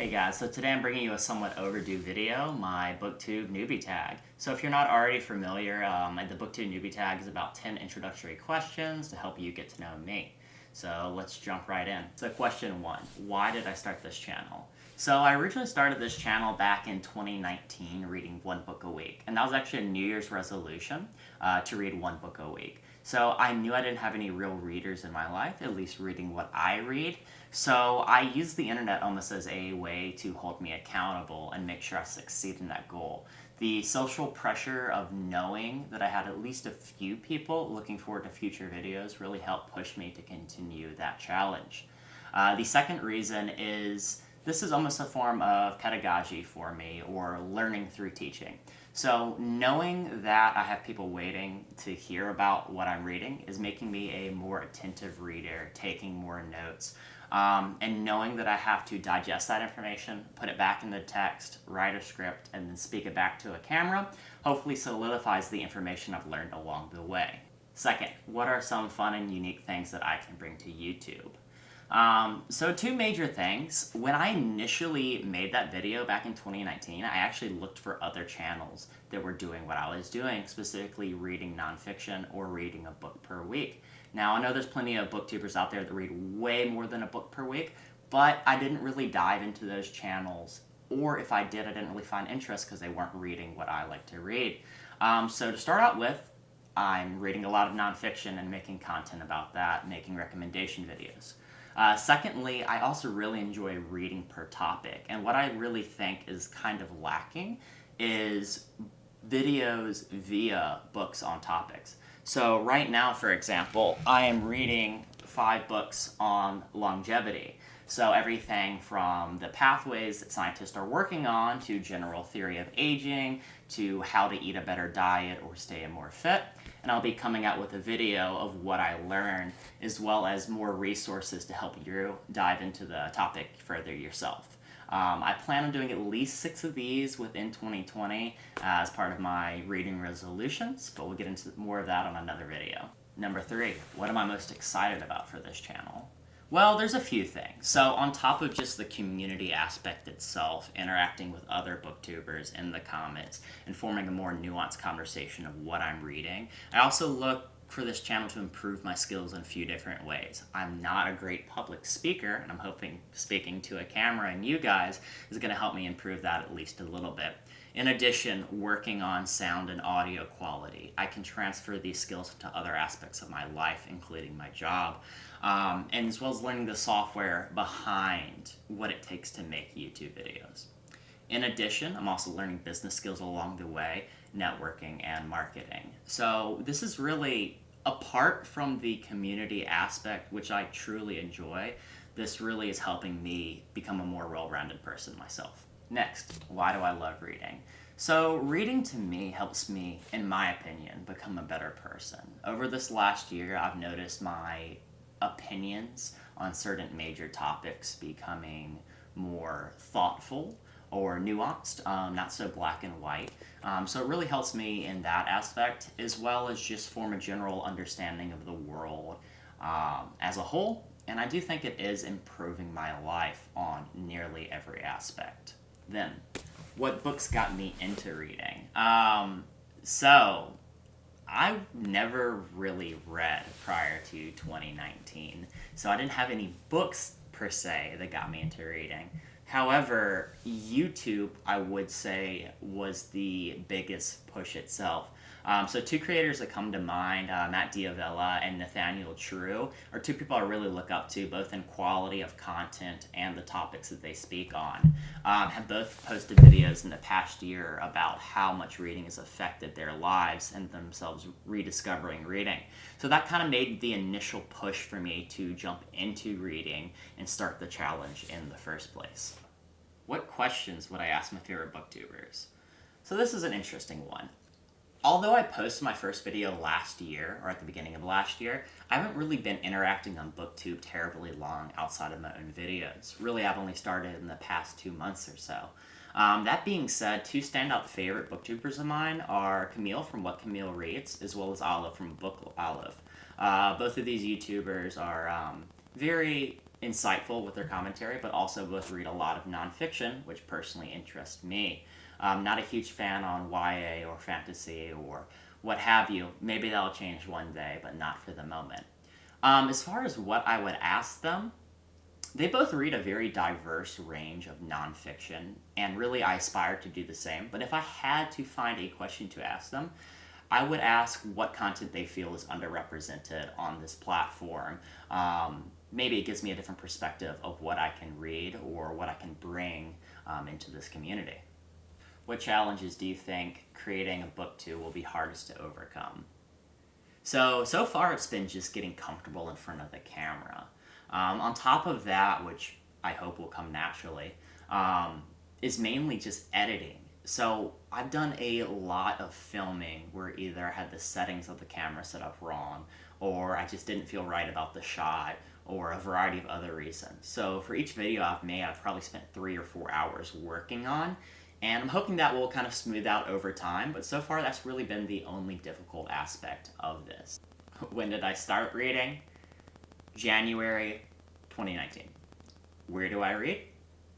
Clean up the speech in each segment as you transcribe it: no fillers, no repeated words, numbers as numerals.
Hey guys, so today I'm bringing you a somewhat overdue video, my Booktube Newbie Tag. So if you're not already familiar, the Booktube Newbie Tag is about 10 introductory questions to help you get to know me. So let's jump right in. So question 1, why did I start this channel? So I originally started this channel back in 2019, reading one book a week. And that was actually a New Year's resolution to read one book a week. So I knew I didn't have any real readers in my life, at least reading what I read. So I used the internet almost as a way to hold me accountable and make sure I succeed in that goal. The social pressure of knowing that I had at least a few people looking forward to future videos really helped push me to continue that challenge. The second reason is this is almost a form of pedagogy for me, or learning through teaching. So knowing that I have people waiting to hear about what I'm reading is making me a more attentive reader, taking more notes, and knowing that I have to digest that information, put it back in the text, write a script, and then speak it back to a camera, hopefully solidifies the information I've learned along the way. Second, what are some fun and unique things that I can bring to YouTube? So two major things. When I initially made that video back in 2019, I actually looked for other channels that were doing what I was doing, specifically reading nonfiction or reading a book per week. Now, I know there's plenty of booktubers out there that read way more than a book per week, but I didn't really dive into those channels, or if I did, I didn't really find interest because they weren't reading what I like to read. So to start out with, I'm reading a lot of nonfiction and making content about that, making recommendation videos. Secondly, I also really enjoy reading per topic, and what I really think is kind of lacking is videos via books on topics. So right now, for example, I am reading 5 books on longevity. So everything from the pathways that scientists are working on to general theory of aging to how to eat a better diet or stay more fit. And I'll be coming out with a video of what I learned, as well as more resources to help you dive into the topic further yourself. I plan on doing at least 6 of these within 2020 as part of my reading resolutions, but we'll get into more of that on another video. Number 3, what am I most excited about for this channel? Well, there's a few things. So on top of just the community aspect itself, interacting with other booktubers in the comments and forming a more nuanced conversation of what I'm reading, I also look for this channel to improve my skills in a few different ways. I'm not a great public speaker, and I'm hoping speaking to a camera and you guys is going to help me improve that at least a little bit. In addition, working on sound and audio quality, I can transfer these skills into other aspects of my life, including my job, and as well as learning the software behind what it takes to make YouTube videos. In addition, I'm also learning business skills along the way, networking and marketing. So this is really, apart from the community aspect, which I truly enjoy, this really is helping me become a more well-rounded person myself. Next, why do I love reading? So reading to me helps me, in my opinion, become a better person. Over this last year, I've noticed my opinions on certain major topics becoming more thoughtful or nuanced, not so black and white. So it really helps me in that aspect, as well as just form a general understanding of the world as a whole. And I do think it is improving my life on nearly every aspect. Then, what books got me into reading? So I never really read prior to 2019, so I didn't have any books per se that got me into reading. However, YouTube, I would say, was the biggest push itself. So 2 creators that come to mind, Matt Diavella and Nathaniel True, are 2 people I really look up to, both in quality of content and the topics that they speak on. Have both posted videos in the past year about how much reading has affected their lives and themselves rediscovering reading. So that kind of made the initial push for me to jump into reading and start the challenge in the first place. What questions would I ask my favorite booktubers? So this is an interesting one. Although I posted my first video last year, or at the beginning of last year, I haven't really been interacting on BookTube terribly long outside of my own videos. Really, I've only started in the past 2 months or so. That being said, 2 standout favorite booktubers of mine are Camille from What Camille Reads, as well as Olive from Book Olive. Both of these YouTubers are very insightful with their commentary, but also both read a lot of nonfiction, which personally interests me. I'm not a huge fan on YA or fantasy or what have you. Maybe that'll change one day, but not for the moment. As far as what I would ask them, they both read a very diverse range of nonfiction, and really I aspire to do the same. But if I had to find a question to ask them, I would ask what content they feel is underrepresented on this platform. Maybe it gives me a different perspective of what I can read or what I can bring into this community. What challenges do you think creating a booktube will be hardest to overcome? So far it's been just getting comfortable in front of the camera. On top of that, which I hope will come naturally, is mainly just editing. So I've done a lot of filming where either I had the settings of the camera set up wrong, or I just didn't feel right about the shot, or a variety of other reasons. So for each video I've made, I've probably spent 3 or 4 hours working on, and I'm hoping that will kind of smooth out over time, but so far that's really been the only difficult aspect of this. When did I start reading? January 2019. Where do I read?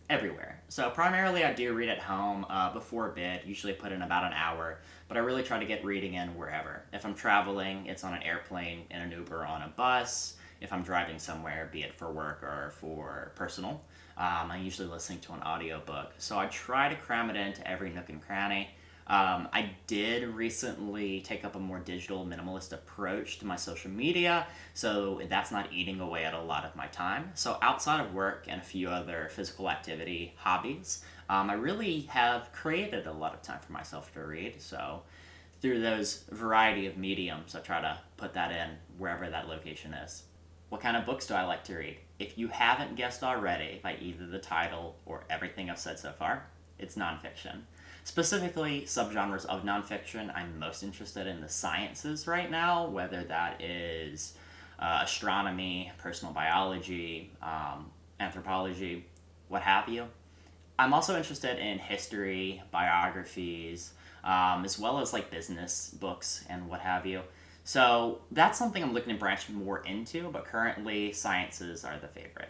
Everywhere. So primarily I do read at home before bed, usually put in about an hour, but I really try to get reading in wherever. If I'm traveling, it's on an airplane, in an Uber, on a bus. If I'm driving somewhere, be it for work or for personal, I'm usually listening to an audiobook. So I try to cram it into every nook and cranny. I did recently take up a more digital minimalist approach to my social media, so that's not eating away at a lot of my time. So outside of work and a few other physical activity hobbies, I really have created a lot of time for myself to read. So through those variety of mediums, I try to put that in wherever that location is. What kind of books do I like to read? If you haven't guessed already by either the title or everything I've said so far, it's nonfiction. Specifically, subgenres of nonfiction, I'm most interested in the sciences right now, whether that is astronomy, personal biology, anthropology, what have you. I'm also interested in history, biographies, as well as like business books and what have you. So that's something I'm looking to branch more into, but currently sciences are the favorite.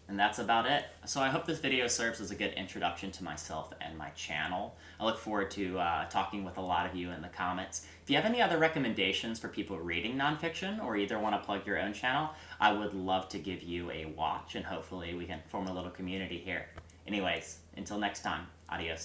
And that's about it. So I hope this video serves as a good introduction to myself and my channel. I look forward to talking with a lot of you in the comments. If you have any other recommendations for people reading nonfiction, or either want to plug your own channel, I would love to give you a watch, and hopefully we can form a little community here. Anyways, until next time, adios.